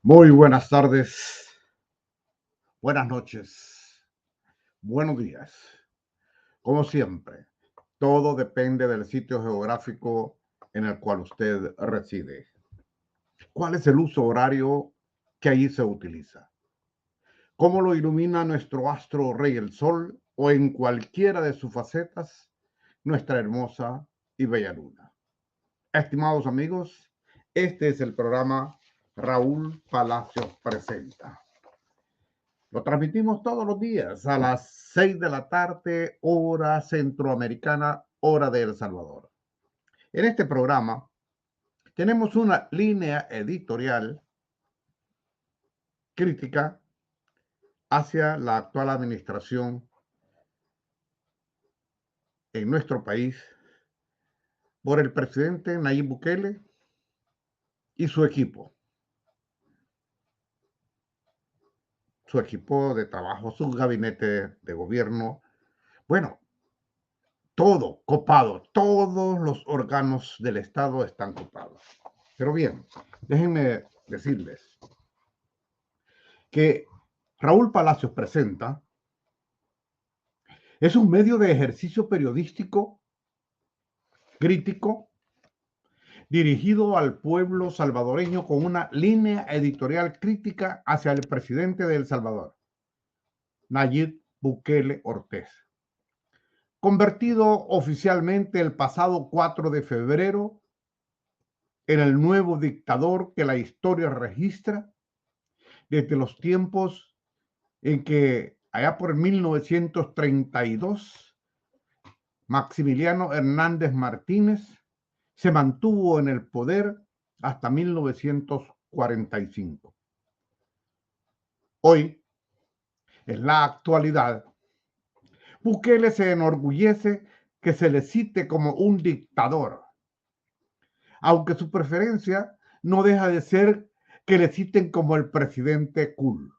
Muy buenas tardes, buenas noches, buenos días. Como siempre, todo depende del sitio geográfico en el cual usted reside. ¿Cuál es el uso horario que allí se utiliza? ¿Cómo lo ilumina nuestro astro rey el sol o en cualquiera de sus facetas nuestra hermosa y bella luna? Estimados amigos, este es el programa Raúl Palacios Presenta. Lo transmitimos todos los días a las 6 de la tarde, hora centroamericana, hora de El Salvador. En este programa tenemos una línea editorial crítica hacia la actual administración en nuestro país por el presidente Nayib Bukele y su equipo de trabajo, su gabinete de gobierno. Bueno, todo copado, todos los órganos del Estado están copados. Pero bien, déjenme decirles que Raúl Palacios Presenta es un medio de ejercicio periodístico crítico dirigido al pueblo salvadoreño con una línea editorial crítica hacia el presidente de El Salvador, Nayib Bukele Ortiz, convertido oficialmente el pasado 4 de febrero en el nuevo dictador que la historia registra desde los tiempos en que allá por 1932 Maximiliano Hernández Martínez se mantuvo en el poder hasta 1945. Hoy, en la actualidad, Bukele se enorgullece que se le cite como un dictador, aunque su preferencia no deja de ser que le citen como el presidente cool,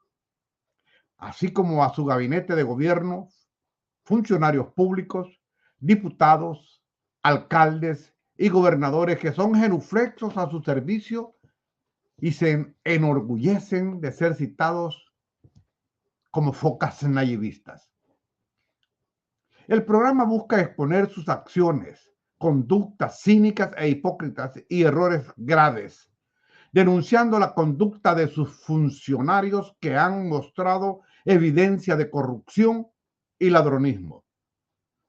así como a su gabinete de gobierno, funcionarios públicos, diputados, alcaldes y gobernadores que son genuflexos a su servicio y se enorgullecen de ser citados como focas nayibistas. El programa busca exponer sus acciones, conductas cínicas e hipócritas y errores graves, denunciando la conducta de sus funcionarios que han mostrado evidencia de corrupción y ladronismo.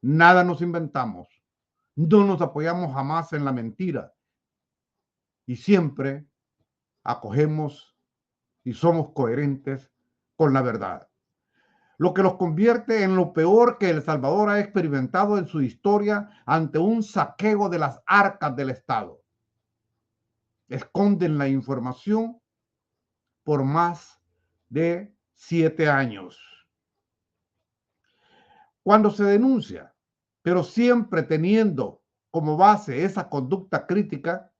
Nada nos inventamos, no nos apoyamos jamás en la mentira y siempre acogemos y somos coherentes con la verdad, lo que los convierte en lo peor que El Salvador ha experimentado en su historia ante un saqueo de las arcas del Estado. Esconden la información por más de 7 años. Cuando se denuncia, pero siempre teniendo como base esa conducta crítica,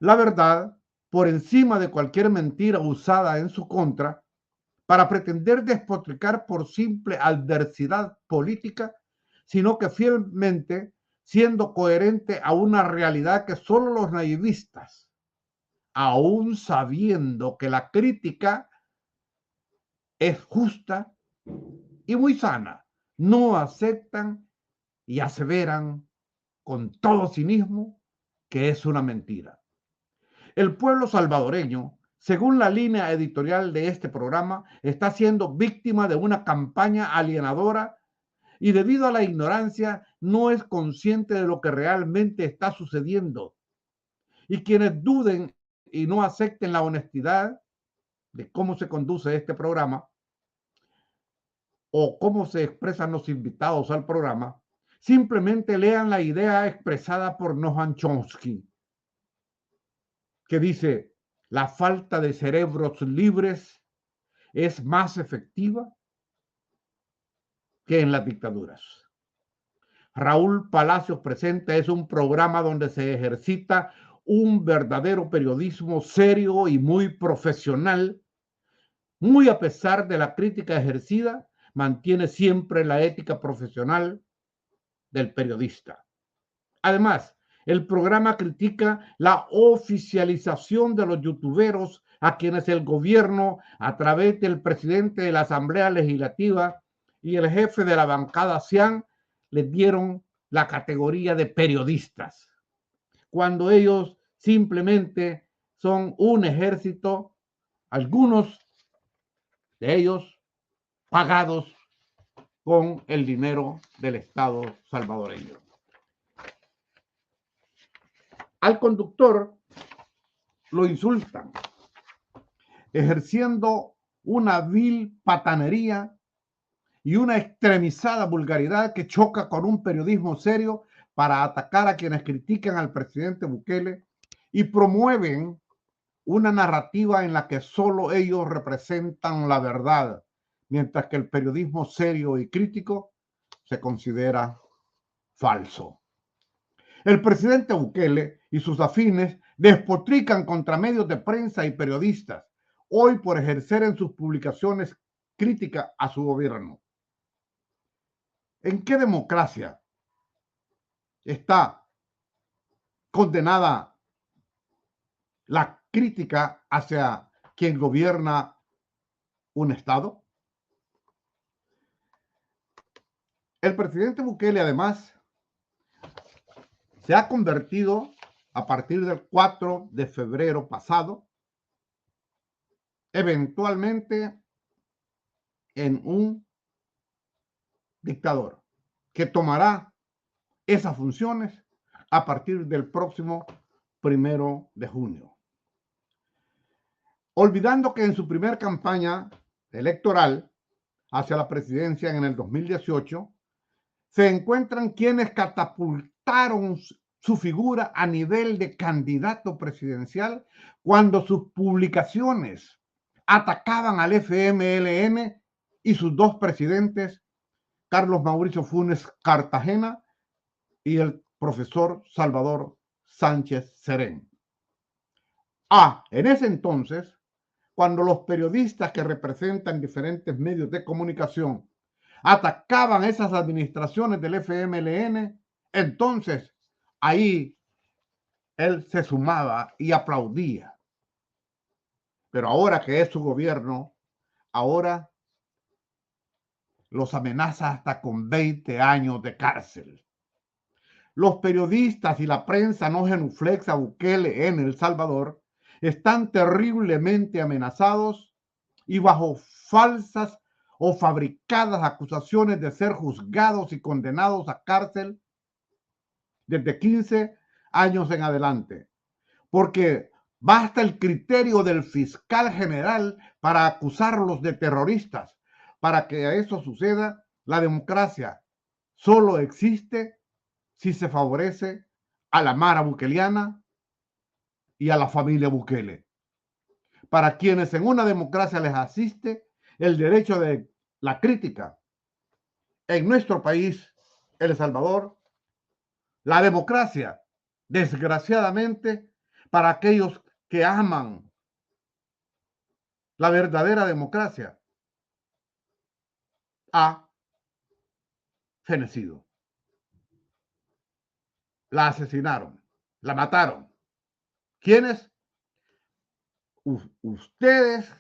la verdad, por encima de cualquier mentira usada en su contra, para pretender despotricar por simple adversidad política, sino que fielmente siendo coherente a una realidad que solo los naivistas, aún sabiendo que la crítica es justa y muy sana, no aceptan y aseveran con todo cinismo que es una mentira. El pueblo salvadoreño, según la línea editorial de este programa, está siendo víctima de una campaña alienadora y debido a la ignorancia no es consciente de lo que realmente está sucediendo. Y quienes duden y no acepten la honestidad de cómo se conduce este programa o cómo se expresan los invitados al programa, simplemente lean la idea expresada por Noam Chomsky, que dice: la falta de cerebros libres es más efectiva que en las dictaduras. Raúl Palacios Presenta es un programa donde se ejercita un verdadero periodismo serio y muy profesional, muy a pesar de la crítica ejercida, mantiene siempre la ética profesional del periodista. Además, el programa critica la oficialización de los youtuberos a quienes el gobierno, a través del presidente de la Asamblea Legislativa y el jefe de la bancada CIAN, les dieron la categoría de periodistas, cuando ellos simplemente son un ejército, algunos de ellos pagados con el dinero del Estado salvadoreño. Al conductor lo insultan, ejerciendo una vil patanería y una extremizada vulgaridad que choca con un periodismo serio para atacar a quienes critican al presidente Bukele y promueven una narrativa en la que solo ellos representan la verdad, mientras que el periodismo serio y crítico se considera falso. El presidente Bukele y sus afines despotrican contra medios de prensa y periodistas, hoy por ejercer en sus publicaciones crítica a su gobierno. ¿En qué democracia está condenada la crítica hacia quien gobierna un Estado? El presidente Bukele, además, se ha convertido a partir del 4 de febrero pasado, eventualmente en un dictador que tomará esas funciones a partir del próximo 1 de junio. Olvidando que en su primera campaña electoral hacia la presidencia en el 2018, se encuentran quienes catapultaron su figura a nivel de candidato presidencial cuando sus publicaciones atacaban al FMLN y sus dos presidentes, Carlos Mauricio Funes Cartagena y el profesor Salvador Sánchez Serén. En ese entonces, cuando los periodistas que representan diferentes medios de comunicación atacaban esas administraciones del FMLN, entonces ahí él se sumaba y aplaudía. Pero ahora que es su gobierno, ahora los amenaza hasta con 20 años de cárcel. Los periodistas y la prensa no genuflexa Bukele en El Salvador están terriblemente amenazados y bajo falsas o fabricadas acusaciones de ser juzgados y condenados a cárcel desde 15 años en adelante, porque basta el criterio del fiscal general para acusarlos de terroristas. Para que eso suceda, la democracia solo existe si se favorece a la mara bukeliana y a la familia Bukele, para quienes en una democracia les asiste el derecho de la crítica. En nuestro país, El Salvador, la democracia, desgraciadamente, para aquellos que aman la verdadera democracia, ha fenecido. La asesinaron, la mataron. ¿Quiénes? Ustedes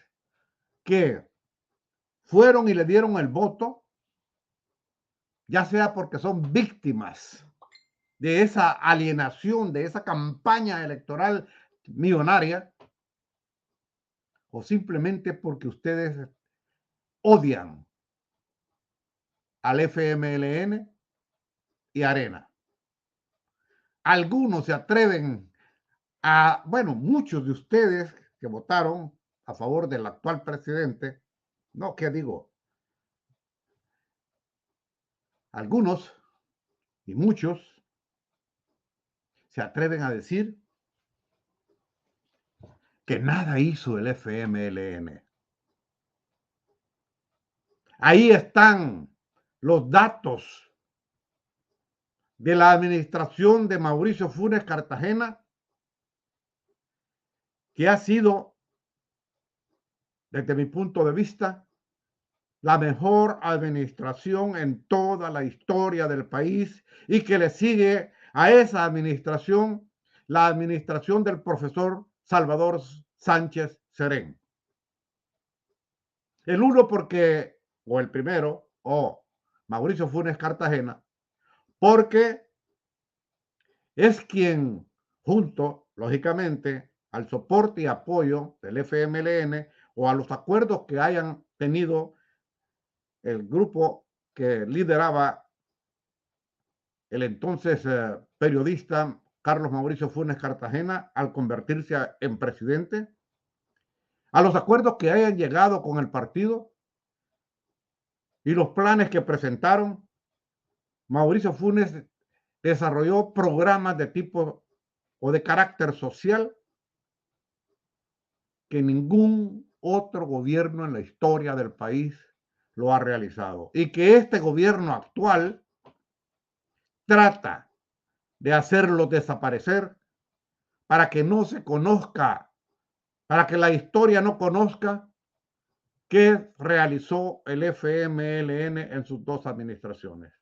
que fueron y le dieron el voto, ya sea porque son víctimas de esa alienación, de esa campaña electoral millonaria, o simplemente porque ustedes odian al FMLN y Arena. Algunos se atreven muchos de ustedes que votaron a favor del actual presidente, no, ¿qué digo? Algunos y muchos se atreven a decir que nada hizo el FMLN. Ahí están los datos de la administración de Mauricio Funes Cartagena, que ha sido, desde mi punto de vista, la mejor administración en toda la historia del país, y que le sigue a esa administración la administración del profesor Salvador Sánchez Serén. El uno porque, o el primero, o Mauricio Funes Cartagena, porque es quien, junto, lógicamente, al soporte y apoyo del FMLN o a los acuerdos que hayan tenido el grupo que lideraba el entonces periodista Carlos Mauricio Funes Cartagena al convertirse en presidente, a los acuerdos que hayan llegado con el partido y los planes que presentaron. Mauricio Funes desarrolló programas de tipo o de carácter social que ningún otro gobierno en la historia del país lo ha realizado y que este gobierno actual trata de hacerlo desaparecer para que no se conozca, para que la historia no conozca qué realizó el FMLN en sus dos administraciones.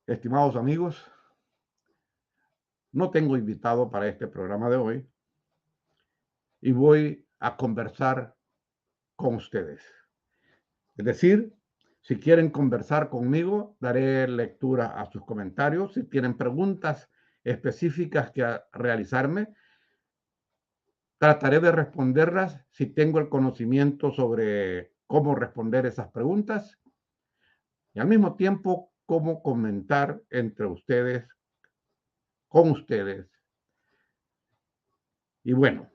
Estimados amigos, no tengo invitado para este programa de hoy y voy a conversar con ustedes. Es decir, si quieren conversar conmigo, daré lectura a sus comentarios. Si tienen preguntas específicas que realizarme, trataré de responderlas si tengo el conocimiento sobre cómo responder esas preguntas y al mismo tiempo cómo comentar entre ustedes, con ustedes. Y bueno,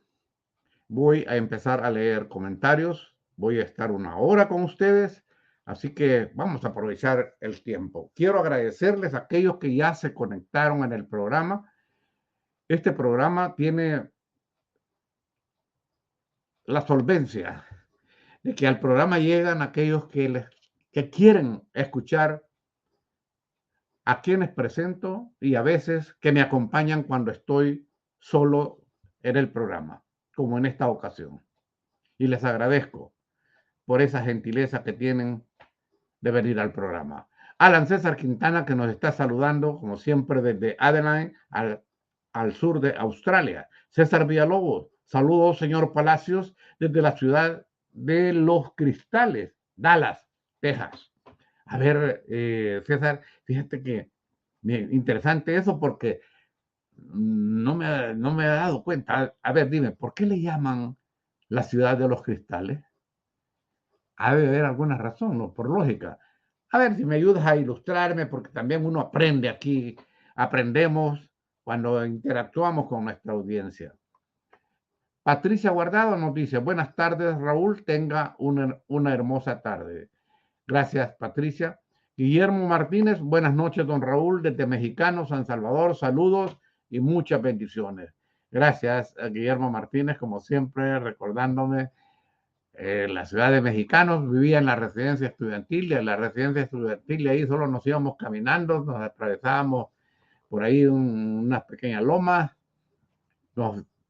voy a empezar a leer comentarios. Voy a estar una hora con ustedes, así que vamos a aprovechar el tiempo. Quiero agradecerles a aquellos que ya se conectaron en el programa. Este programa tiene la solvencia de que al programa llegan aquellos que quieren escuchar a quienes presento y a veces que me acompañan cuando estoy solo en el programa, como en esta ocasión. Y les agradezco por esa gentileza que tienen de venir al programa. Alan César Quintana, que nos está saludando, como siempre, desde Adelaide, al sur de Australia. César Villalobos, saludos, señor Palacios, desde la ciudad de Los Cristales, Dallas, Texas. A ver, César, fíjate que interesante eso porque no me he dado cuenta. A ver, dime, ¿por qué le llaman la ciudad de los cristales? Ha de haber alguna razón, ¿no? Por lógica. A ver si me ayudas a ilustrarme, porque también uno aprende aquí, aprendemos cuando interactuamos con nuestra audiencia. Patricia Guardado nos dice, buenas tardes, Raúl, tenga una hermosa tarde. Gracias, Patricia. Guillermo Martínez, buenas noches, don Raúl, desde Mexicano, San Salvador, saludos y muchas bendiciones. Gracias, Guillermo Martínez, como siempre, recordándome la ciudad de Mexicanos, vivía en la residencia estudiantil, y en la residencia estudiantil ahí solo nos íbamos caminando, nos atravesábamos por ahí unas pequeñas lomas,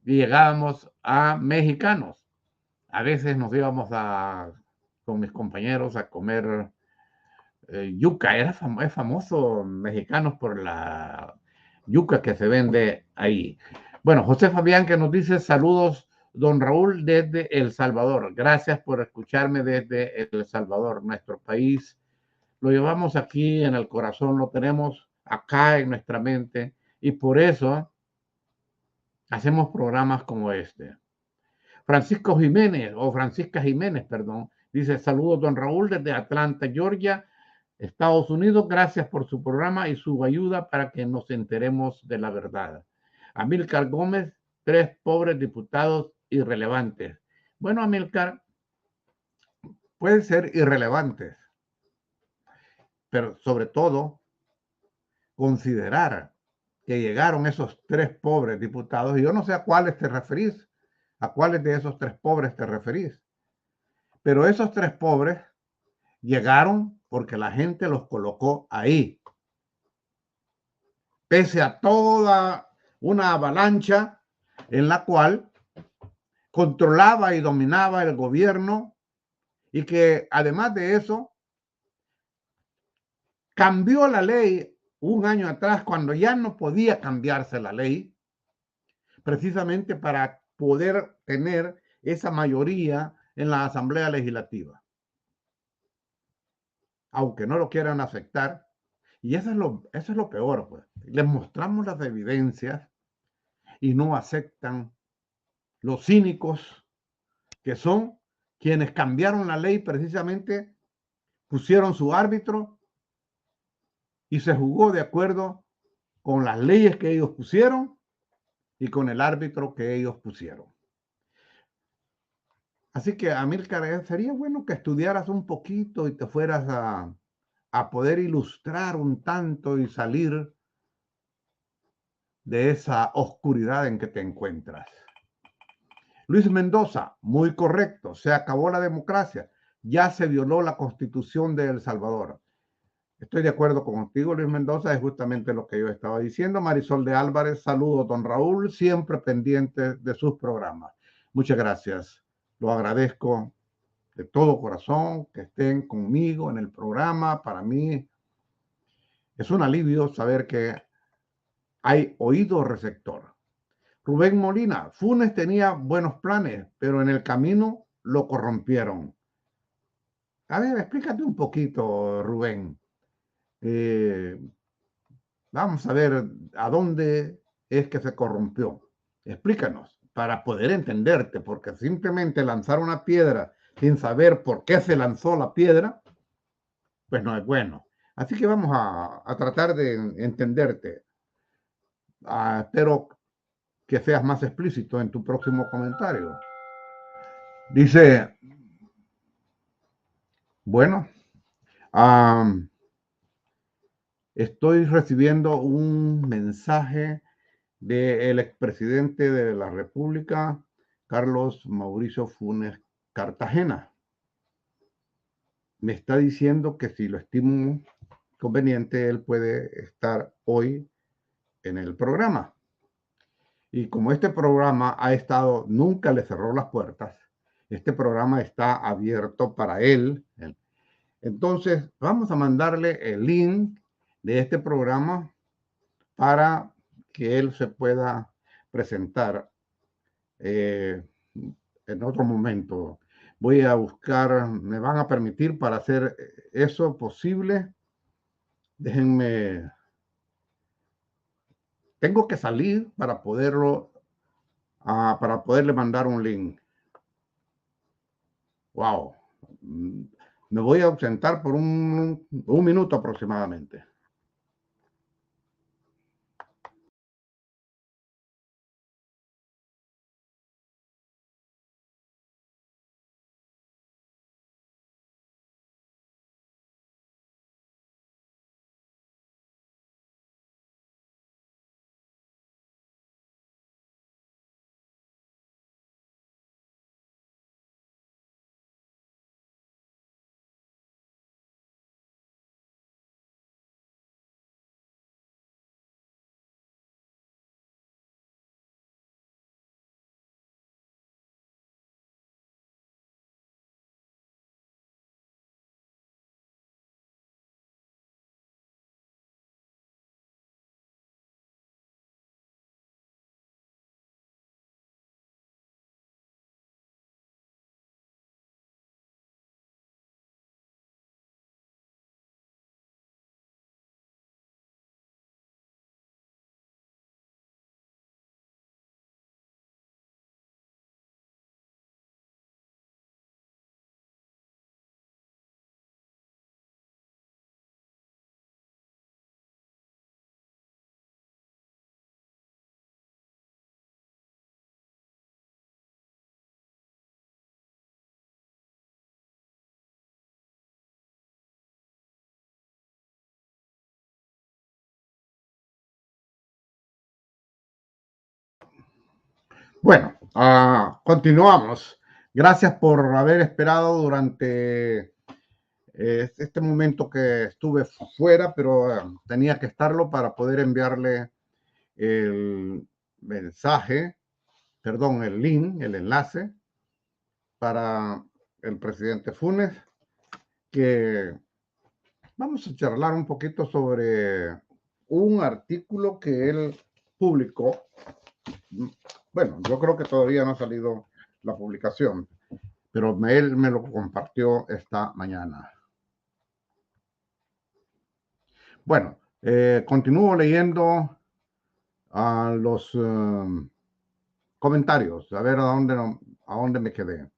y llegábamos a Mexicanos. A veces nos íbamos con mis compañeros a comer yuca, es famoso Mexicanos por la yuca que se vende ahí. Bueno, José Fabián que nos dice saludos, don Raúl, desde El Salvador. Gracias por escucharme desde El Salvador, nuestro país. Lo llevamos aquí en el corazón, lo tenemos acá en nuestra mente y por eso hacemos programas como este. Francisco Jiménez, o Francisca Jiménez, perdón, dice saludos, don Raúl, desde Atlanta, Georgia, Estados Unidos. Gracias por su programa y su ayuda para que nos enteremos de la verdad. Amílcar Gómez, 3 pobres diputados irrelevantes. Bueno, Amílcar, pueden ser irrelevantes, pero sobre todo considerar que llegaron esos 3 pobres diputados, y yo no sé a cuáles te referís, a cuáles de esos 3 pobres te referís, pero esos 3 pobres llegaron porque la gente los colocó ahí. Pese a toda una avalancha en la cual controlaba y dominaba el gobierno y que además de eso cambió la ley un año atrás, cuando ya no podía cambiarse la ley, precisamente para poder tener esa mayoría en la Asamblea Legislativa, aunque no lo quieran aceptar. Y eso es lo peor, pues. Les mostramos las evidencias y no aceptan los cínicos que son quienes cambiaron la ley precisamente, pusieron su árbitro y se jugó de acuerdo con las leyes que ellos pusieron y con el árbitro que ellos pusieron. Así que, Amílcar, sería bueno que estudiaras un poquito y te fueras a poder ilustrar un tanto y salir de esa oscuridad en que te encuentras. Luis Mendoza, muy correcto, se acabó la democracia, ya se violó la Constitución de El Salvador. Estoy de acuerdo contigo, Luis Mendoza, es justamente lo que yo estaba diciendo. Marisol de Álvarez, saludos, don Raúl, siempre pendiente de sus programas. Muchas gracias, lo agradezco de todo corazón que estén conmigo en el programa. Para mí es un alivio saber que hay oído receptor. Rubén Molina, Funes tenía buenos planes, pero en el camino lo corrompieron. A ver, explícate un poquito, Rubén. Eh, Vamos a ver a dónde es que se corrompió. Explícanos para poder entenderte, porque simplemente lanzar una piedra sin saber por qué se lanzó la piedra, pues no es bueno. Así que vamos a tratar de entenderte. Espero que seas más explícito en tu próximo comentario. Dice, bueno, estoy recibiendo un mensaje del expresidente de la República, Carlos Mauricio Funes Cartagena. Me está diciendo que si lo estimo conveniente, él puede estar hoy en el programa. Y como este programa ha estado, nunca le cerró las puertas, este programa está abierto para él. Entonces, vamos a mandarle el link de este programa para que él se pueda presentar en otro momento. Voy a buscar, me van a permitir para hacer eso posible. Déjenme, tengo que salir para poderlo, para poderle mandar un link. Wow. Me voy a ausentar por un minuto aproximadamente. Bueno, continuamos. Gracias por haber esperado durante este momento que estuve fuera, pero tenía que estarlo para poder enviarle el mensaje, perdón, el link, el enlace para el presidente Funes, que vamos a charlar un poquito sobre un artículo que él publicó. Bueno, yo creo que todavía no ha salido la publicación, pero él me lo compartió esta mañana. Bueno, continúo leyendo los comentarios, a ver a dónde me quedé.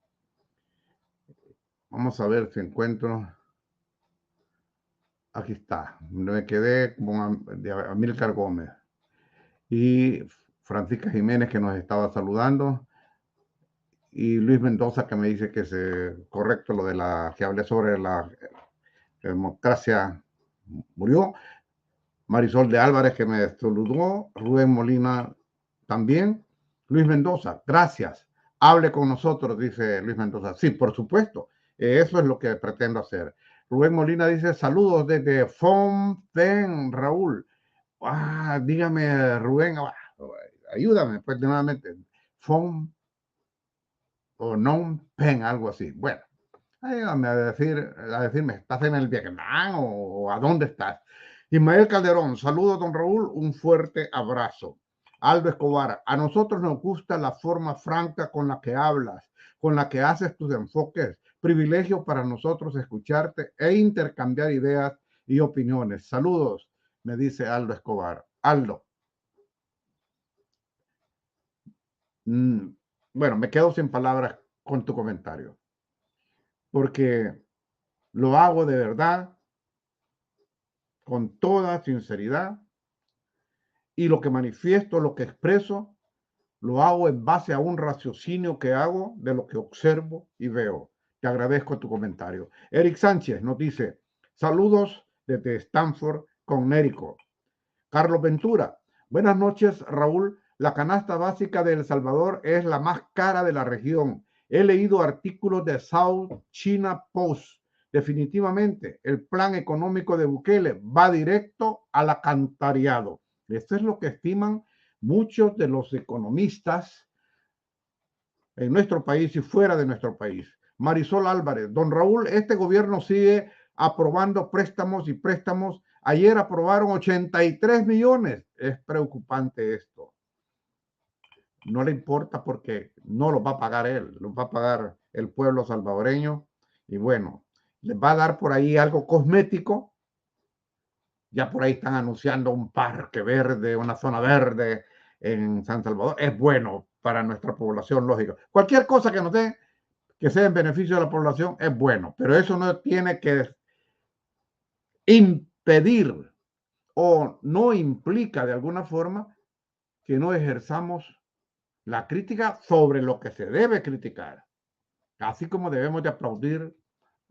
Vamos a ver si encuentro. Aquí está, me quedé con Amílcar Gómez y Francisca Jiménez, que nos estaba saludando, y Luis Mendoza, que me dice que es correcto lo de que hablé sobre la democracia murió. Marisol de Álvarez, que me saludó. Rubén Molina también. Luis Mendoza, gracias. Hable con nosotros, dice Luis Mendoza. Sí, por supuesto. Eso es lo que pretendo hacer. Rubén Molina dice, saludos desde Fonten, Raúl. Dígame, Rubén, ayúdame, pues, nuevamente. Fon o non pen, algo así. Bueno, ayúdame a decirme, ¿estás en el Vietnam o a dónde estás? Ismael Calderón, saludos, don Raúl, un fuerte abrazo. Aldo Escobar, a nosotros nos gusta la forma franca con la que hablas, con la que haces tus enfoques. Privilegio para nosotros escucharte e intercambiar ideas y opiniones. Saludos, me dice Aldo Escobar. Aldo, bueno, me quedo sin palabras con tu comentario, porque lo hago de verdad, con toda sinceridad, y lo que manifiesto, lo que expreso, lo hago en base a un raciocinio que hago de lo que observo y veo. Te agradezco tu comentario. Eric Sánchez nos dice, saludos desde Stanford, Connecticut. Carlos Ventura, buenas noches, Raúl. La canasta básica de El Salvador es la más cara de la región. He leído artículos de South China Post. Definitivamente, el plan económico de Bukele va directo al alcantarillado. Esto es lo que estiman muchos de los economistas en nuestro país y fuera de nuestro país. Marisol Álvarez, don Raúl, este gobierno sigue aprobando préstamos y préstamos. Ayer aprobaron 83 millones. Es preocupante esto. No le importa porque no los va a pagar él, los va a pagar el pueblo salvadoreño. Y bueno, les va a dar por ahí algo cosmético. Ya por ahí están anunciando un parque verde, una zona verde en San Salvador. Es bueno para nuestra población, lógico. Cualquier cosa que nos dé, que sea en beneficio de la población, es bueno, pero eso no tiene que impedir o no implica de alguna forma que no ejerzamos la crítica sobre lo que se debe criticar, así como debemos de aplaudir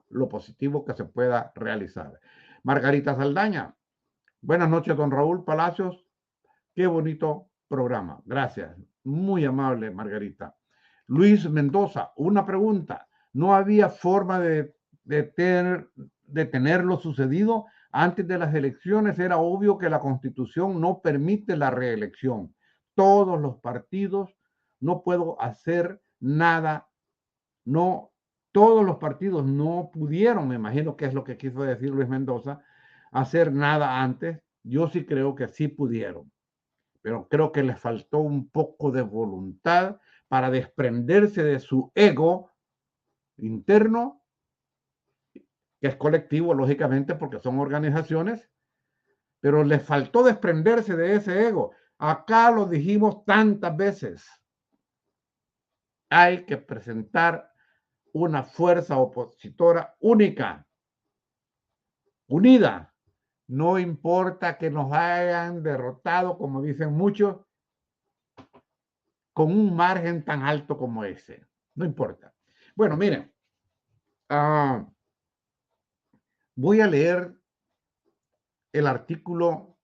lo positivo que se pueda realizar. Margarita Saldaña, buenas noches, don Raúl Palacios. Qué bonito programa. Gracias. Muy amable, Margarita. Luis Mendoza, una pregunta. ¿No había forma de tener lo sucedido antes de las elecciones? Era obvio que la Constitución no permite la reelección. Todos los partidos, no puedo hacer nada. No, todos los partidos no pudieron, me imagino que es lo que quiso decir Luis Mendoza, hacer nada antes. Yo sí creo que sí pudieron, pero creo que les faltó un poco de voluntad para desprenderse de su ego interno, que es colectivo, lógicamente, porque son organizaciones, pero les faltó desprenderse de ese ego. Acá lo dijimos tantas veces. Hay que presentar una fuerza opositora única, unida. No importa que nos hayan derrotado, como dicen muchos, con un margen tan alto como ese. No importa. Bueno, miren, voy a leer el artículo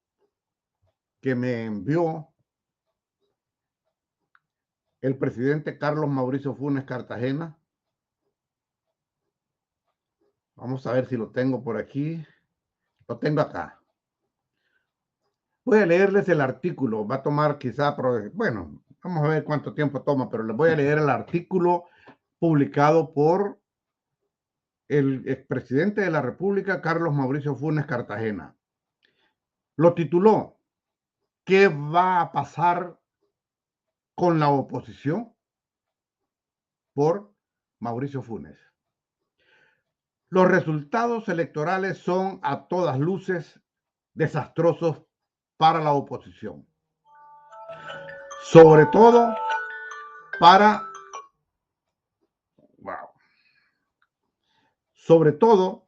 que me envió el presidente Carlos Mauricio Funes Cartagena. Vamos a ver si lo tengo por aquí. Lo tengo acá. Voy a leerles el artículo. Va a tomar quizá, bueno, vamos a ver cuánto tiempo toma, pero les voy a leer el artículo publicado por el expresidente de la República, Carlos Mauricio Funes Cartagena. Lo tituló ¿Qué va a pasar con la oposición? Por Mauricio Funes. Los resultados electorales son a todas luces desastrosos para la oposición, sobre todo para, wow, sobre todo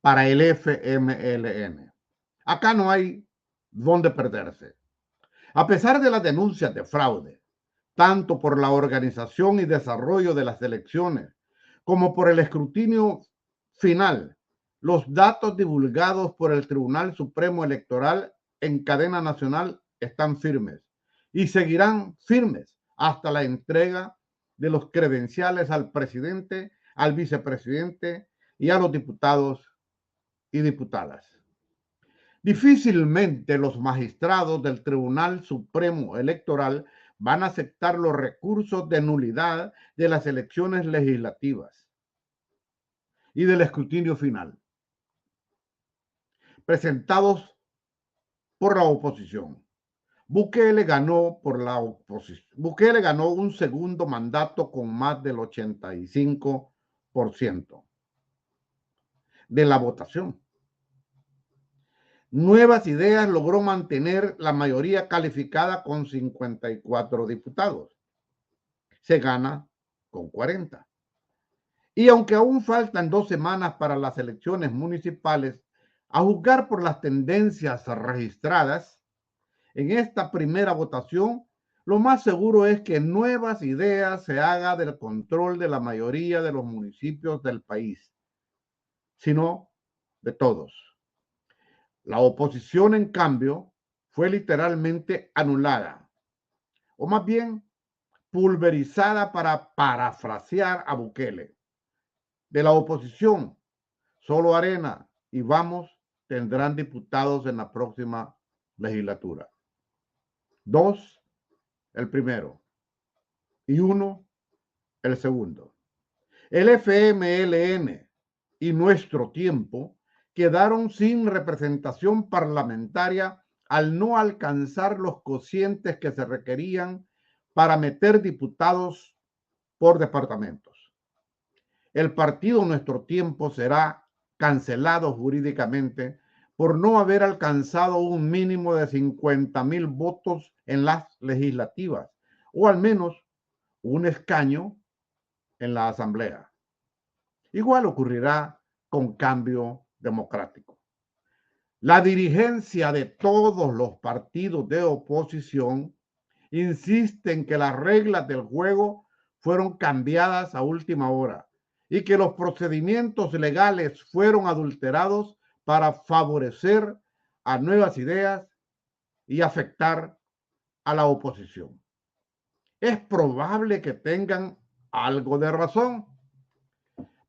para el FMLN. Acá no hay dónde perderse. A pesar de las denuncias de fraude, tanto por la organización y desarrollo de las elecciones como por el escrutinio final, los datos divulgados por el Tribunal Supremo Electoral en cadena nacional están firmes y seguirán firmes hasta la entrega de los credenciales al presidente, al vicepresidente y a los diputados y diputadas. Difícilmente los magistrados del Tribunal Supremo Electoral van a aceptar los recursos de nulidad de las elecciones legislativas y del escrutinio final presentados por la oposición. Bukele ganó un segundo mandato con más del 85% de la votación. Nuevas Ideas logró mantener la mayoría calificada con 54 diputados. Se gana con 40. Y aunque aún faltan 2 semanas para las elecciones municipales, a juzgar por las tendencias registradas en esta primera votación, lo más seguro es que Nuevas Ideas se haga del control de la mayoría de los municipios del país, sino de todos. La oposición, en cambio, fue literalmente anulada, o más bien pulverizada, para parafrasear a Bukele. De la oposición, solo Arena y Vamos tendrán diputados en la próxima legislatura. 2, el primero, y 1, el segundo. El FMLN y Nuestro Tiempo quedaron sin representación parlamentaria al no alcanzar los cocientes que se requerían para meter diputados por departamentos. El partido Nuestro Tiempo será cancelado jurídicamente por no haber alcanzado un mínimo de 50,000 votos en las legislativas, o al menos un escaño en la Asamblea. Igual ocurrirá con Cambio Democrático. La dirigencia de todos los partidos de oposición insiste en que las reglas del juego fueron cambiadas a última hora y que los procedimientos legales fueron adulterados para favorecer a Nuevas Ideas y afectar a la oposición. Es probable que tengan algo de razón,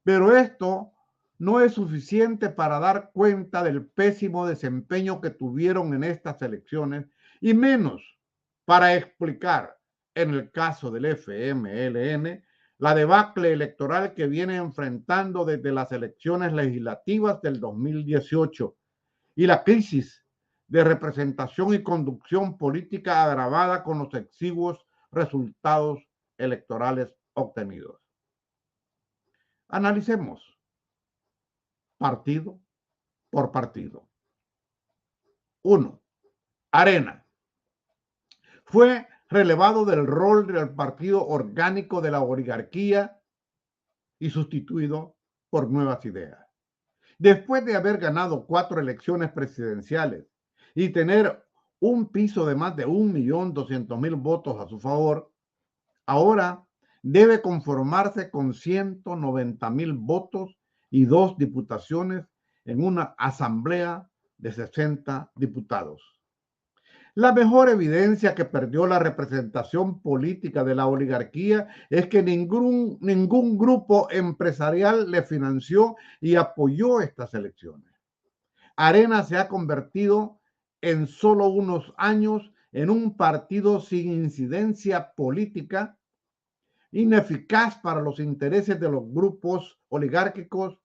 pero esto no es suficiente para dar cuenta del pésimo desempeño que tuvieron en estas elecciones, y menos para explicar, en el caso del FMLN, la debacle electoral que viene enfrentando desde las elecciones legislativas del 2018 y la crisis de representación y conducción política agravada con los exiguos resultados electorales obtenidos. Analicemos partido por partido. 1. Arena. Fue relevado del rol del partido orgánico de la oligarquía y sustituido por Nuevas Ideas. Después de haber ganado 4 elecciones presidenciales y tener un piso de más de 1.200.000 votos a su favor, ahora debe conformarse con 190,000 votos y 2 diputaciones en una asamblea de 60 diputados. La mejor evidencia que perdió la representación política de la oligarquía es que ningún grupo empresarial le financió y apoyó estas elecciones. Arena se ha convertido en solo unos años en un partido sin incidencia política, ineficaz para los intereses de los grupos oligárquicos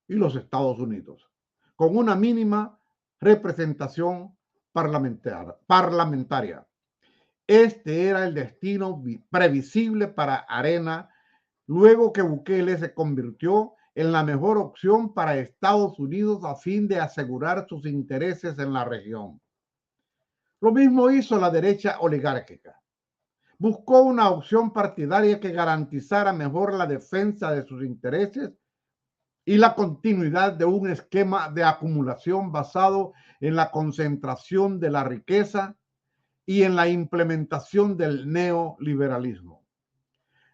y los Estados Unidos, con una mínima representación parlamentaria. Este era el destino previsible para Arena luego que Bukele se convirtió en la mejor opción para Estados Unidos a fin de asegurar sus intereses en la región. Lo mismo hizo la derecha oligárquica. Buscó una opción partidaria que garantizara mejor la defensa de sus intereses y la continuidad de un esquema de acumulación basado en la concentración de la riqueza y en la implementación del neoliberalismo.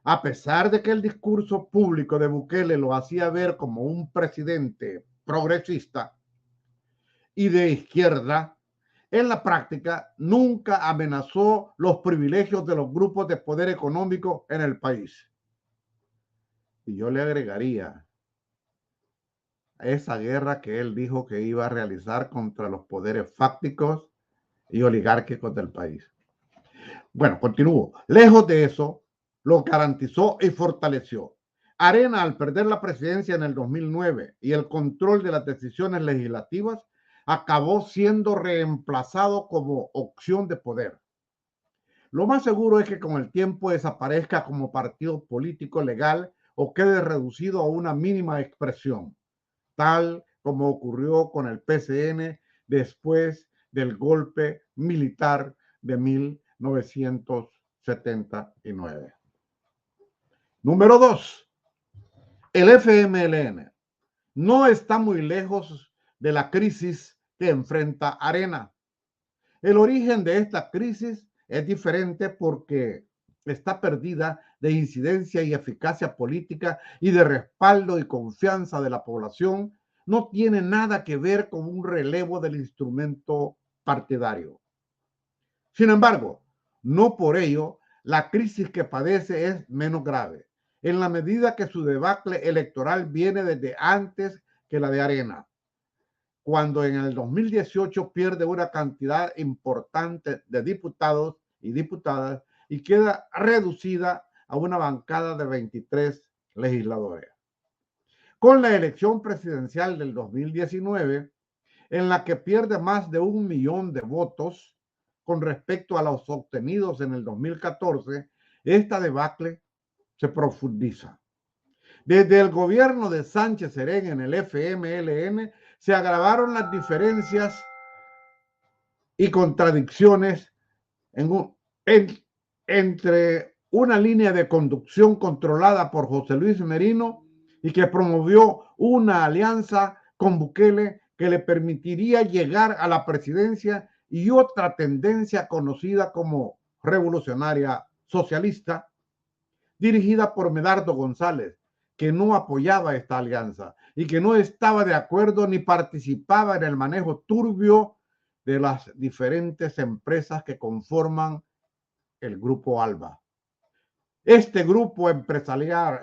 A pesar de que el discurso público de Bukele lo hacía ver como un presidente progresista y de izquierda, en la práctica nunca amenazó los privilegios de los grupos de poder económico en el país. Y yo le agregaría a esa guerra que él dijo que iba a realizar contra los poderes fácticos y oligárquicos del país. Bueno, continúo. Lejos de eso, lo garantizó y fortaleció. Arena, al perder la presidencia en el 2009 y el control de las decisiones legislativas, acabó siendo reemplazado como opción de poder. Lo más seguro es que con el tiempo desaparezca como partido político legal o quede reducido a una mínima expresión, tal como ocurrió con el PCN después del golpe militar de 1979. Número 2. El FMLN no está muy lejos de la crisis que enfrenta Arena. El origen de esta crisis es diferente porque está perdida de incidencia y eficacia política y de respaldo y confianza de la población. No tiene nada que ver con un relevo del instrumento partidario. Sin embargo, no por ello la crisis que padece es menos grave, en la medida que su debacle electoral viene desde antes que la de Arena, cuando en el 2018 pierde una cantidad importante de diputados y diputadas y queda reducida a una bancada de 23 legisladores. Con la elección presidencial del 2019, en la que pierde más de 1 millón de votos con respecto a los obtenidos en el 2014, esta debacle se profundiza. Desde el gobierno de Sánchez Serén en el FMLN se agravaron las diferencias y contradicciones entre una línea de conducción controlada por José Luis Merino y que promovió una alianza con Bukele que le permitiría llegar a la presidencia, y otra tendencia conocida como revolucionaria socialista, dirigida por Medardo González, que no apoyaba esta alianza y que no estaba de acuerdo ni participaba en el manejo turbio de las diferentes empresas que conforman el Grupo Alba. Este grupo empresarial,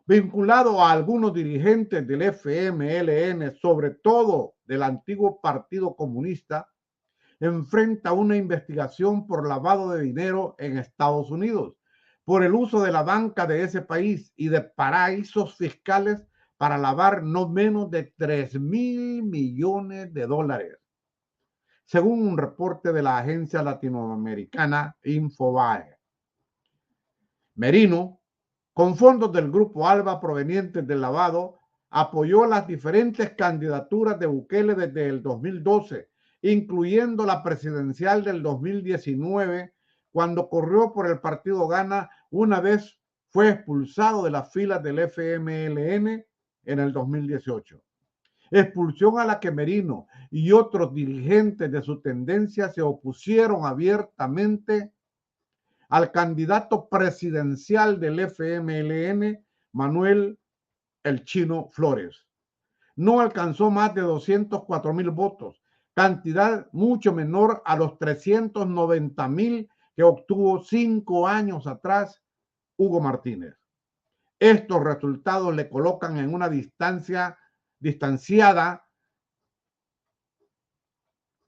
vinculado a algunos dirigentes del FMLN, sobre todo del antiguo Partido Comunista, enfrenta una investigación por lavado de dinero en Estados Unidos, por el uso de la banca de ese país y de paraísos fiscales para lavar no menos de 3,000 millones de dólares, según un reporte de la agencia latinoamericana Infobae. Merino, con fondos del Grupo Alba provenientes del lavado, apoyó las diferentes candidaturas de Bukele desde el 2012, incluyendo la presidencial del 2019, cuando corrió por el partido Gana. Una vez fue expulsado de las filas del FMLN en el 2018. Expulsión a la que Merino y otros dirigentes de su tendencia se opusieron abiertamente al candidato presidencial del FMLN, Manuel "El Chino" Flores. No alcanzó más de 204,000 votos, cantidad mucho menor a los 390,000 que obtuvo 5 años atrás Hugo Martínez. Estos resultados le colocan en una distanciada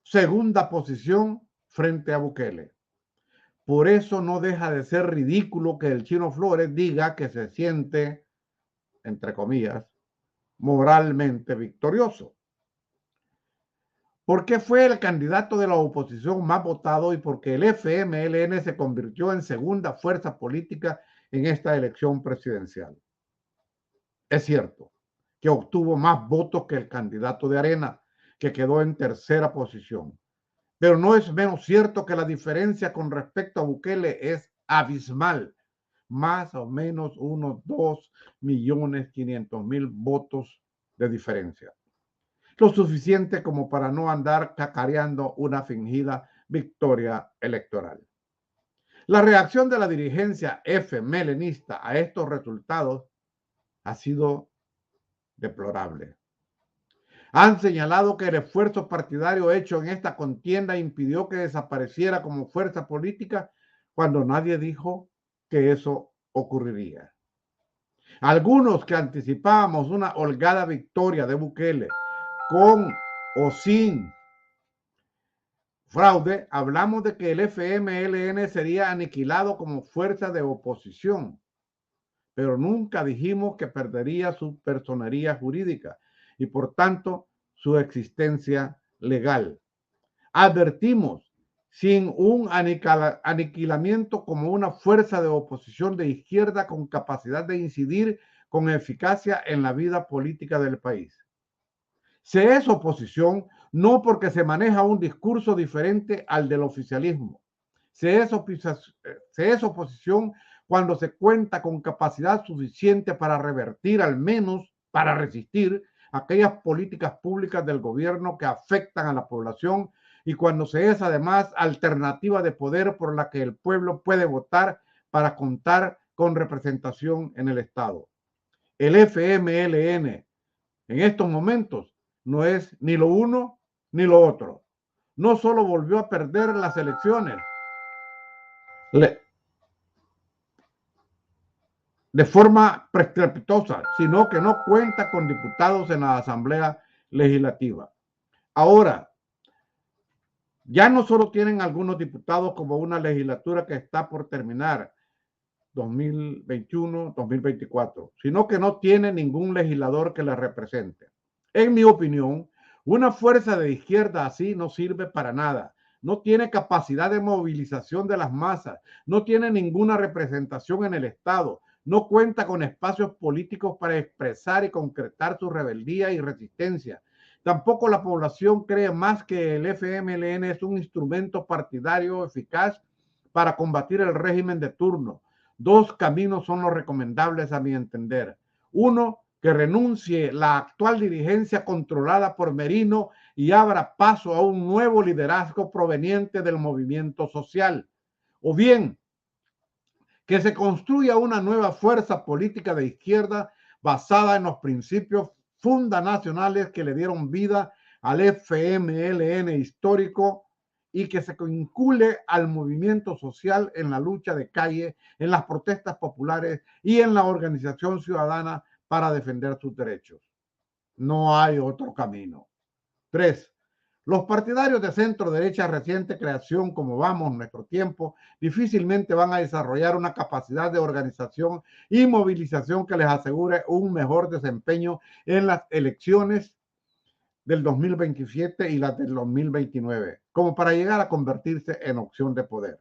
segunda posición frente a Bukele. Por eso no deja de ser ridículo que el Chino Flores diga que se siente, entre comillas, moralmente victorioso. porque fue el candidato de la oposición más votado y porque el FMLN se convirtió en segunda fuerza política en esta elección presidencial. Es cierto que obtuvo más votos que el candidato de Arena, que quedó en tercera posición. Pero no es menos cierto que la diferencia con respecto a Bukele es abismal. Más o menos unos 2.500.000 votos de diferencia. Lo suficiente como para no andar cacareando una fingida victoria electoral. La reacción de la dirigencia F-melenista a estos resultados ha sido deplorable. Han señalado que el esfuerzo partidario hecho en esta contienda impidió que desapareciera como fuerza política cuando nadie dijo que eso ocurriría. Algunos que anticipábamos una holgada victoria de Bukele con o sin fraude, hablamos de que el FMLN sería aniquilado como fuerza de oposición, pero nunca dijimos que perdería su personería jurídica y por tanto su existencia legal. Advertimos, sin un aniquilamiento como una fuerza de oposición de izquierda con capacidad de incidir con eficacia en la vida política del país. Se es oposición no porque se maneja un discurso diferente al del oficialismo. Se es oposición cuando se cuenta con capacidad suficiente para revertir, al menos para resistir, aquellas políticas públicas del gobierno que afectan a la población y cuando se es además alternativa de poder por la que el pueblo puede votar para contar con representación en el Estado. El FMLN en estos momentos no es ni lo uno ni lo otro. No solo volvió a perder las elecciones de forma estrepitosa, sino que no cuenta con diputados en la Asamblea Legislativa. Ahora, ya no solo tienen algunos diputados como una legislatura que está por terminar 2021-2024, sino que no tiene ningún legislador que la represente. En mi opinión, una fuerza de izquierda así no sirve para nada. No tiene capacidad de movilización de las masas, no tiene ninguna representación en el Estado, no cuenta con espacios políticos para expresar y concretar su rebeldía y resistencia. Tampoco la población cree más que el FMLN es un instrumento partidario eficaz para combatir el régimen de turno. Dos caminos son los recomendables a mi entender. Uno, que renuncie la actual dirigencia controlada por Merino y abra paso a un nuevo liderazgo proveniente del movimiento social. O bien, que se construya una nueva fuerza política de izquierda basada en los principios fundanacionales que le dieron vida al FMLN histórico y que se vincule al movimiento social en la lucha de calle, en las protestas populares y en la organización ciudadana para defender sus derechos. No hay otro camino. 3. Los partidarios de centro derecha reciente creación, como vamos nuestro tiempo, difícilmente van a desarrollar una capacidad de organización y movilización que les asegure un mejor desempeño en las elecciones del 2027 y las del 2029, como para llegar a convertirse en opción de poder.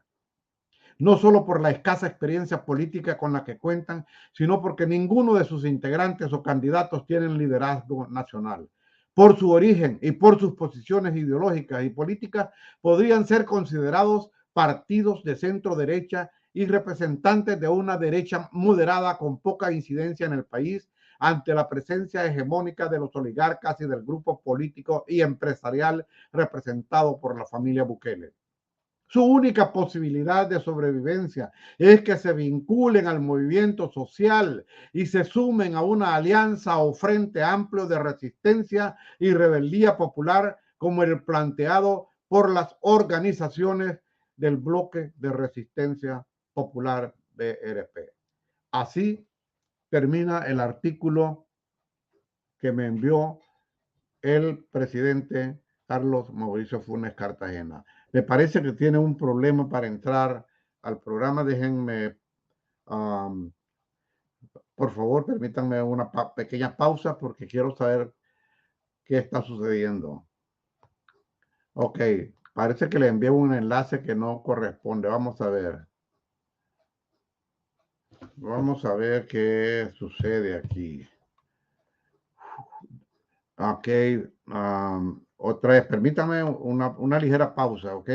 No solo por la escasa experiencia política con la que cuentan, sino porque ninguno de sus integrantes o candidatos tienen liderazgo nacional. Por su origen y por sus posiciones ideológicas y políticas, podrían ser considerados partidos de centro derecha y representantes de una derecha moderada con poca incidencia en el país ante la presencia hegemónica de los oligarcas y del grupo político y empresarial representado por la familia Bukele. Su única posibilidad de sobrevivencia es que se vinculen al movimiento social y se sumen a una alianza o frente amplio de resistencia y rebeldía popular como el planteado por las organizaciones del bloque de resistencia popular BRP. Así termina el artículo que me envió el presidente Carlos Mauricio Funes Cartagena. Me parece que tiene un problema para entrar al programa. Déjenme, por favor, permítanme una pequeña pausa porque quiero saber qué está sucediendo. Ok, parece que le envié un enlace que no corresponde. Vamos a ver. Vamos a ver qué sucede aquí. Ok, otra vez, permítame una ligera pausa, ok.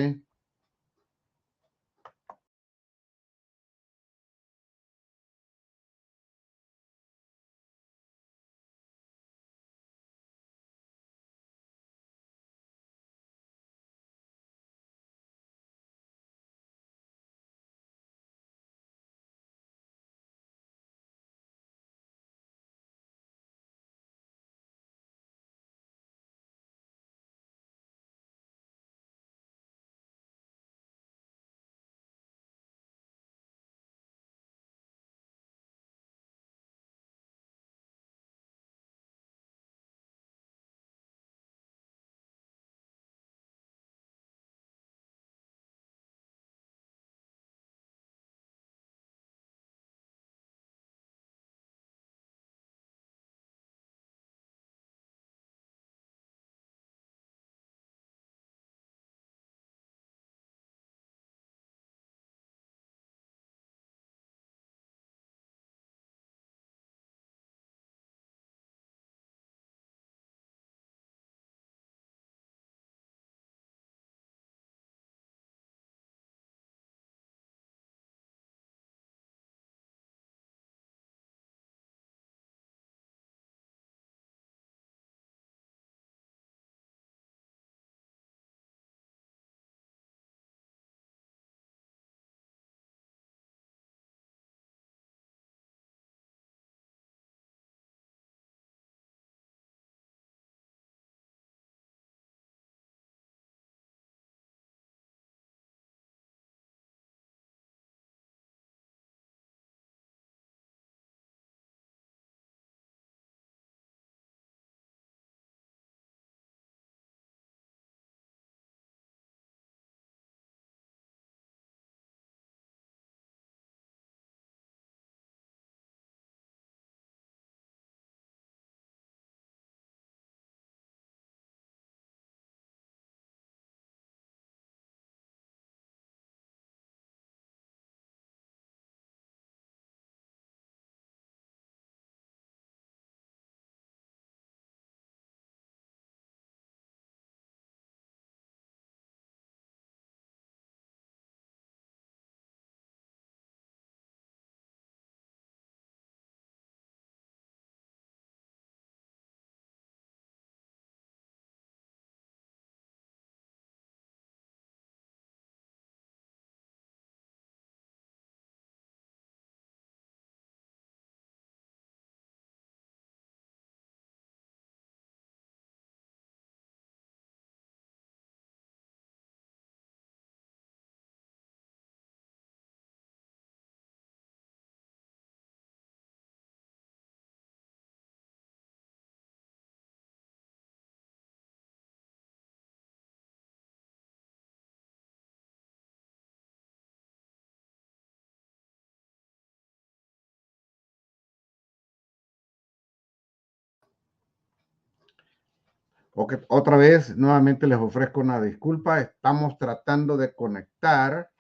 Ok, otra vez, nuevamente les ofrezco una disculpa. Estamos tratando de conectar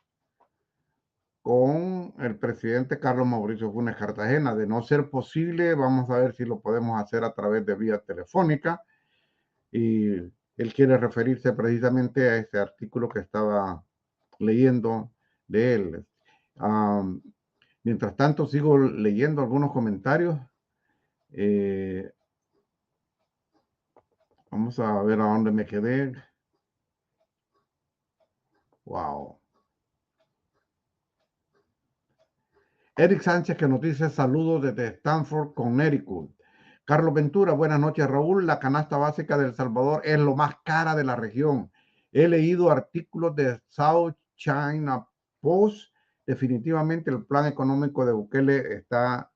con el presidente Carlos Mauricio Funes Cartagena. De no ser posible, vamos a ver si lo podemos hacer a través de vía telefónica. Y él quiere referirse precisamente a ese artículo que estaba leyendo de él. Um, Mientras tanto, sigo leyendo algunos comentarios. Eh, Vamos a ver a dónde me quedé. Wow. Eric Sánchez que nos dice saludos desde Stanford, Connecticut. Carlos Ventura, buenas noches, Raúl. La canasta básica de El Salvador es lo más cara de la región. He leído artículos de South China Post. Definitivamente el plan económico de Bukele está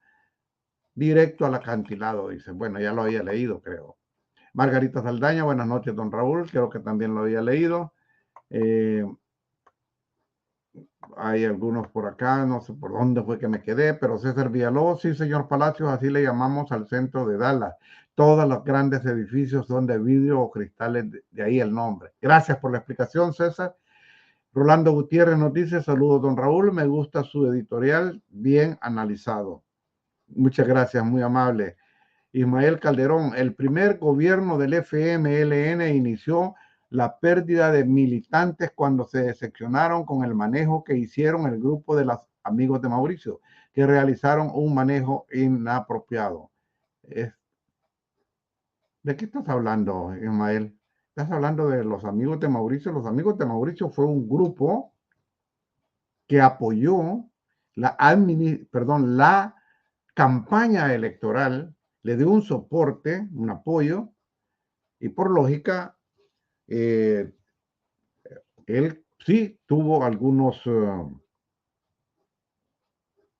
directo al acantilado, dice. Bueno, ya lo había leído, creo. Margarita Saldaña, buenas noches, don Raúl. Creo que también lo había leído. Hay algunos por acá, no sé por dónde fue que me quedé, pero César Villalobos, sí, señor Palacios, así le llamamos al centro de Dallas. Todos los grandes edificios son de vidrio o cristales, de ahí el nombre. Gracias por la explicación, César. Rolando Gutiérrez nos dice, saludos, don Raúl, me gusta su editorial, bien analizado. Muchas gracias, muy amable. Ismael Calderón, el primer gobierno del FMLN inició la pérdida de militantes cuando se decepcionaron con el manejo que hicieron el grupo de los amigos de Mauricio, que realizaron un manejo inapropiado. ¿De qué estás hablando, Ismael? Estás hablando de los amigos de Mauricio. Los amigos de Mauricio fue un grupo que apoyó la campaña electoral, le dio un soporte, un apoyo, y por lógica, eh, él sí tuvo algunos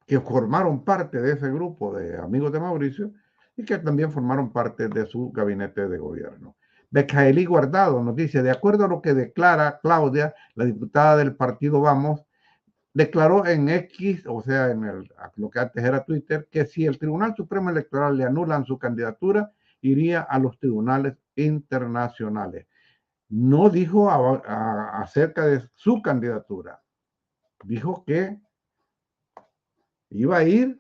que formaron parte de ese grupo de amigos de Mauricio y que también formaron parte de su gabinete de gobierno. Becaelí Guardado nos dice, de acuerdo a lo que declara Claudia, la diputada del partido Vamos, declaró en X, o sea, lo que antes era Twitter, que si el Tribunal Supremo Electoral le anulan su candidatura, iría a los tribunales internacionales. No dijo acerca de su candidatura. Dijo que iba a ir,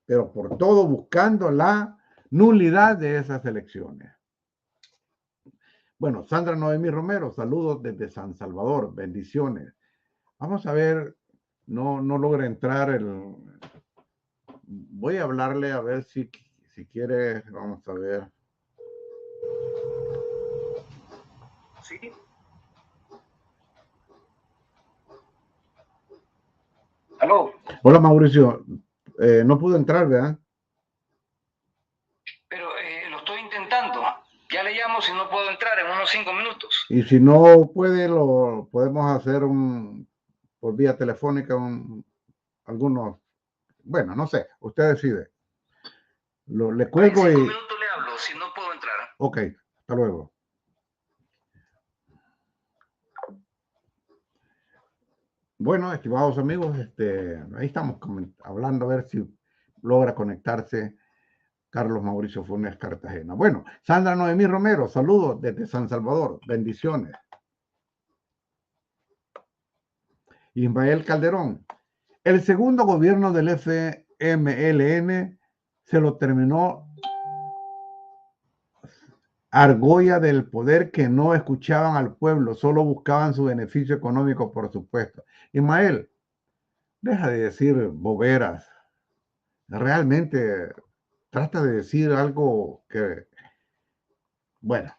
pero por todo buscando la nulidad de esas elecciones. Bueno, Sandra Noemí Romero, saludos desde San Salvador, bendiciones. Vamos a ver, no logra entrar voy a hablarle a ver si quiere, vamos a ver. Sí. Aló. Hola Mauricio, no pudo entrar, ¿verdad? Pero lo estoy intentando. Ya le llamo si no puedo entrar en unos 5 minutos. Y si no puede, lo podemos hacer por vía telefónica, algunos, bueno, no sé, usted decide. Le cuelgo en 5 y... minutos le hablo, si no puedo entrar. Ok, hasta luego. Bueno, estimados amigos, ahí estamos hablando a ver si logra conectarse Carlos Mauricio Funes Cartagena. Bueno, Sandra Noemí Romero, saludos desde San Salvador, bendiciones. Ismael Calderón, el segundo gobierno del FMLN se lo terminó argolla del poder, que no escuchaban al pueblo, solo buscaban su beneficio económico, por supuesto. Ismael, deja de decir boberas. Realmente trata de decir algo que, bueno,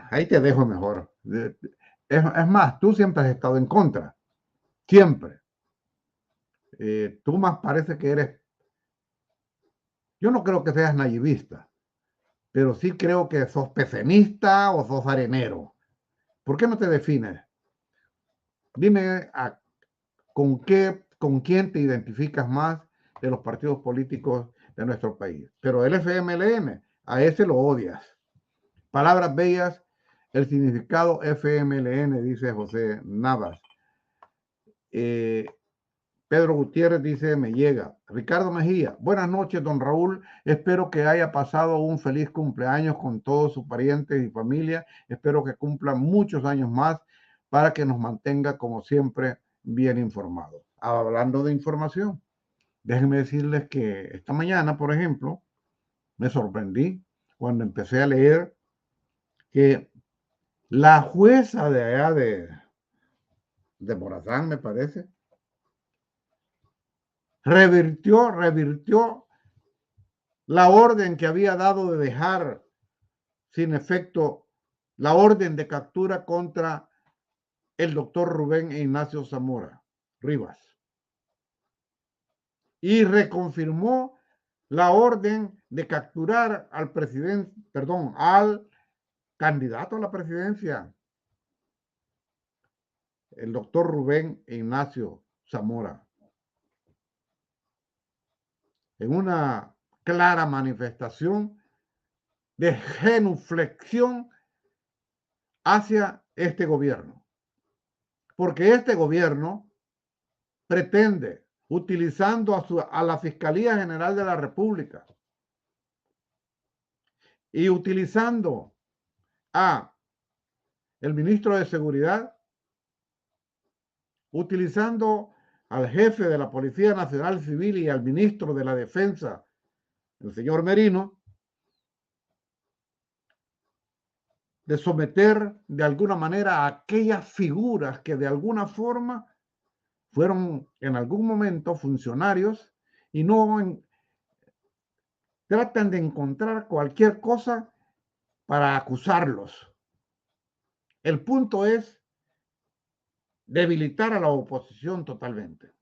ahí te dejo mejor. Es más, tú siempre has estado en contra, siempre. Tú más parece que eres, yo no creo que seas naivista, pero sí creo que sos pesimista o sos arenero. ¿Por qué no te defines? Dime con quién te identificas más de los partidos políticos de nuestro país. Pero el FMLN, a ese lo odias. Palabras bellas, el significado FMLN, dice José Navas. Pedro Gutiérrez dice, me llega. Ricardo Mejía, buenas noches, don Raúl. Espero que haya pasado un feliz cumpleaños con todos sus parientes y familia. Espero que cumpla muchos años más para que nos mantenga, como siempre, bien informados. Hablando de información, déjenme decirles que esta mañana, por ejemplo, me sorprendí cuando empecé a leer que la jueza de allá de Morazán, me parece, revirtió la orden que había dado de dejar sin efecto la orden de captura contra el doctor Rubén Ignacio Zamora Rivas. Y reconfirmó la orden de capturar al presidente, perdón, al candidato a la presidencia, el doctor Rubén Ignacio Zamora, en una clara manifestación de genuflexión hacia este gobierno. porque este gobierno pretende, utilizando a la Fiscalía General de la República y utilizando a el ministro de Seguridad, utilizando al jefe de la Policía Nacional Civil y al ministro de la Defensa, el señor Merino, de someter de alguna manera a aquellas figuras que de alguna forma fueron en algún momento funcionarios y tratan de encontrar cualquier cosa para acusarlos. El punto es debilitar a la oposición totalmente.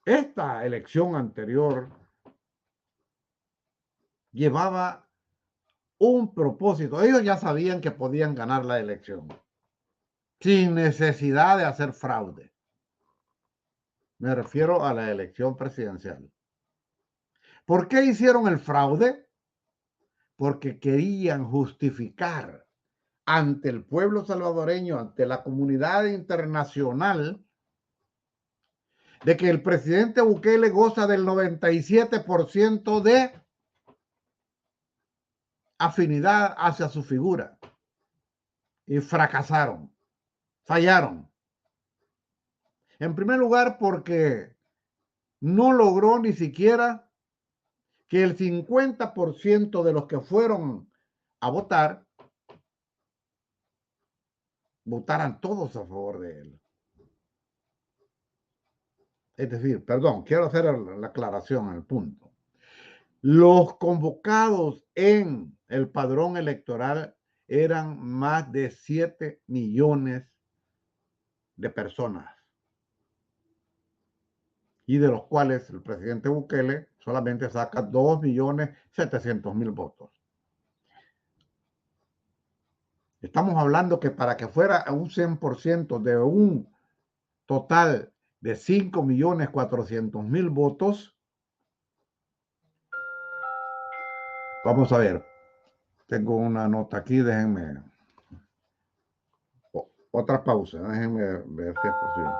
Esta elección anterior llevaba un propósito. Ellos ya sabían que podían ganar la elección sin necesidad de hacer fraude. Me refiero a la elección presidencial. ¿Por qué hicieron el fraude? Porque querían justificar ante el pueblo salvadoreño, ante la comunidad internacional, de que el presidente Bukele goza del 97% de afinidad hacia su figura. Y fracasaron, fallaron. En primer lugar, porque no logró ni siquiera que el 50% de los que fueron a votar votaran todos a favor de él. Es decir, perdón, quiero hacer la aclaración al punto. Los convocados en el padrón electoral eran más de 7 millones de personas, y de los cuales el presidente Bukele solamente saca 2.700.000 votos. Estamos hablando que para que fuera un 100% de un total de 5.400.000 votos, vamos a ver, tengo una nota aquí, déjenme, otra pausa, déjenme ver si es posible.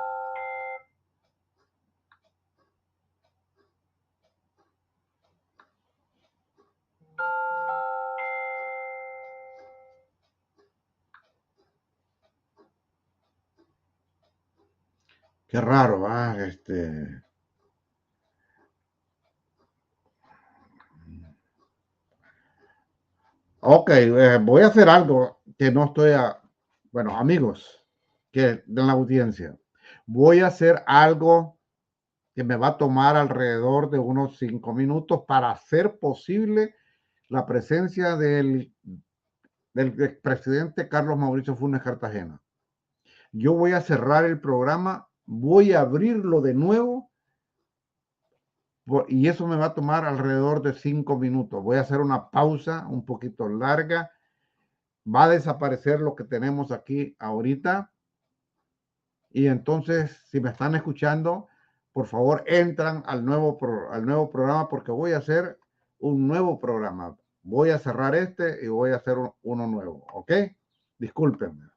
Qué raro, ¿ah? Ok, voy a hacer algo que no estoy bueno, amigos que de la audiencia, voy a hacer algo que me va a tomar alrededor de unos 5 minutos para hacer posible la presencia del expresidente Carlos Mauricio Funes Cartagena. Yo voy a cerrar el programa, voy a abrirlo de nuevo y eso me va a tomar alrededor de 5 minutos. Voy a hacer una pausa un poquito larga. Va a desaparecer lo que tenemos aquí ahorita. Y entonces, si me están escuchando, por favor, entran al nuevo programa, porque voy a hacer un nuevo programa. Voy a cerrar este y voy a hacer uno nuevo, ¿ok? Discúlpenme.